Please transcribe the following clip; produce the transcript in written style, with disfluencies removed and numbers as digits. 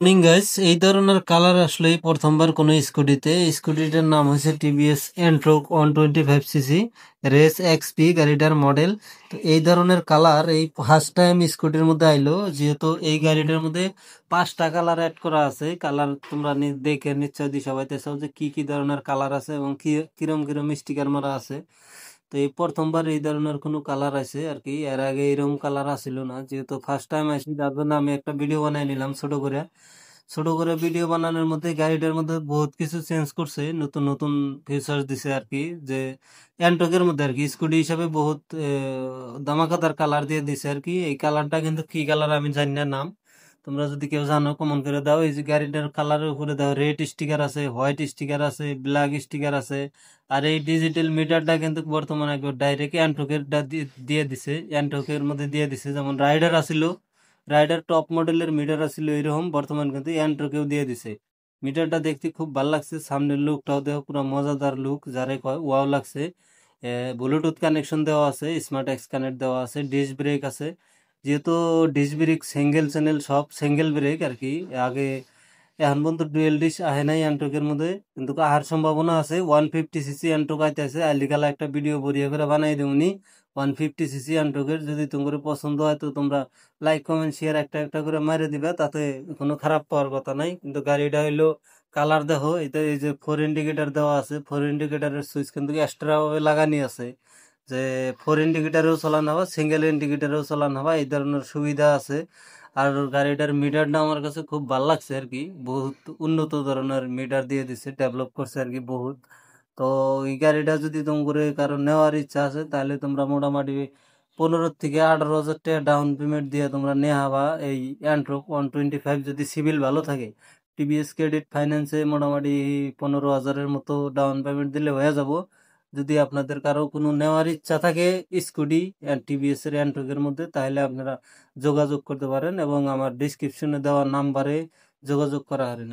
Morning guys, এই ধরনের colour আসলে প্রথমবার কোনো স্কুটিটার নাম হচ্ছে টিভিএস এন্ট্রোক 125 সিসি রেস এক্সপি গাড়িটার মডেল। তো এই ধরনের কালার এই ফার্স্ট টাইম স্কুটির মধ্যে আইলো, যেহেতু এই গাড়িটার মধ্যে 5টা কালার অ্যাড করা আছে। কালার তোমরা দেখে নিশ্চয় দিশা পাইতেছো যে কি কি ধরনের কালার আছে এবং কি কিরম কিরম স্টিকার মারা আছে। তো এই প্রথমবার এই ধরনের কোনো কালার আছে আর কি, এর আগে এরকম কালার আসিল না, যেহেতু ফার্স্ট টাইম আসি যার জন্য আমি একটা ভিডিও বানাই নিলাম ছোট করে ভিডিও বানানোর মধ্যে গাড়িটার মধ্যে বহুত কিছু চেঞ্জ করছে, নতুন নতুন ফিচার্স দিছে আর কি। যে অ্যান্টকের মধ্যে আর কি স্কুটি হিসাবে বহুত দামাকাদার কালার দিয়ে দিছে আর কি। এই কালারটা কিন্তু কি কালার আমি জানি না নাম, তোমরা যদি কেউ জানো কমন করে দাও। এই যে গাড়িটার কালারের উপরে দাও রেড স্টিকার আছে, হোয়াইট স্টিকার আছে, ব্ল্যাক স্টিকার আছে। আর এই ডিজিটাল মিটারটা কিন্তু বর্তমানে একবার ডাইরেক্ট অ্যান্ট্রকের দিয়ে দিছে, অ্যান্ট্রকের মধ্যে দিয়ে দিছে। যেমন রাইডার আসিল, রাইডার টপ মডেলের মিটার আসিল এরকম, বর্তমান কিন্তু অ্যান্ট্রকেও দিয়ে দিছে। মিটারটা দেখতে খুব ভালো লাগছে, সামনের লুকটাও দেখো পুরো মজাদার লুক, যারে কয় ওয়াও লাগছে। ব্লুটুথ কানেকশন দেওয়া আছে, স্মার্ট এক্স কানেক্ট দেওয়া আছে, ডিস্ক ব্রেক আছে। যেহেতু ডিস্ক ব্রেক সিঙ্গেল চ্যানেল সব সিঙ্গেল ব্রেক আর কি, আগে এখন পর্যন্ত ডুয়েল ডিস্ক আহে নাই অ্যান্ট্রকের মধ্যে, কিন্তু আহার সম্ভাবনা আছে। 150 সিসি অ্যান্ট্রক আইতেছে, আলিকালা একটা ভিডিও বরিয়া করে বানাই দেবনি 150 সিসি অ্যান্ট্রকের। যদি তোমার পছন্দ হয় তো তোমরা লাইক কমেন্ট শেয়ার একটা একটা করে মারে দিবা, তাতে কোনো খারাপ পাওয়ার কথা নাই। কিন্তু গাড়িটা হইলো কালার দেখো, এটা এই যে ফোর ইন্ডিকেটার দেওয়া আছে, ফোর ইন্ডিকেটারের সুইচ কিন্তু এক্সট্রা ভাবে লাগানি আছে, যে ফোর ইন্ডিকেটারেও চালানো হবে, সিঙ্গেল ইন্ডিকেটারেও চালানো হবে, এই ধরনের সুবিধা আছে। আর গাড়িটার মিটারটা আমার কাছে খুব ভালো লাগছে আর কি, বহুত উন্নত ধরনের মিটার দিয়ে দিছে, ডেভেলপ করছে আর কি বহুত। তো এই গাড়িটা যদি তোমার কারো নেওয়ার ইচ্ছা আছে, তাহলে তোমরা মোটামুটি 15 থেকে 18 হাজার টাকা ডাউন পেমেন্ট দিয়ে তোমরা নেওয়া। এই অ্যান্ট্রোক 125 যদি সিভিল ভালো থাকে টিভিএস ক্রেডিট ফাইন্যান্সে মোটামুটি 15 হাজারের মতো ডাউন পেমেন্ট দিলে হয়ে যাব। যদি আপনাদের কারো কোনো নেওয়ার ইচ্ছা থাকে স্কুটি টিভিএস এর অ্যান্ট্রকের মধ্যে, তাহলে আপনারা যোগাযোগ করতে পারেন এবং আমার ডিসক্রিপশনে দেওয়া নাম্বারে যোগাযোগ করা হারেন।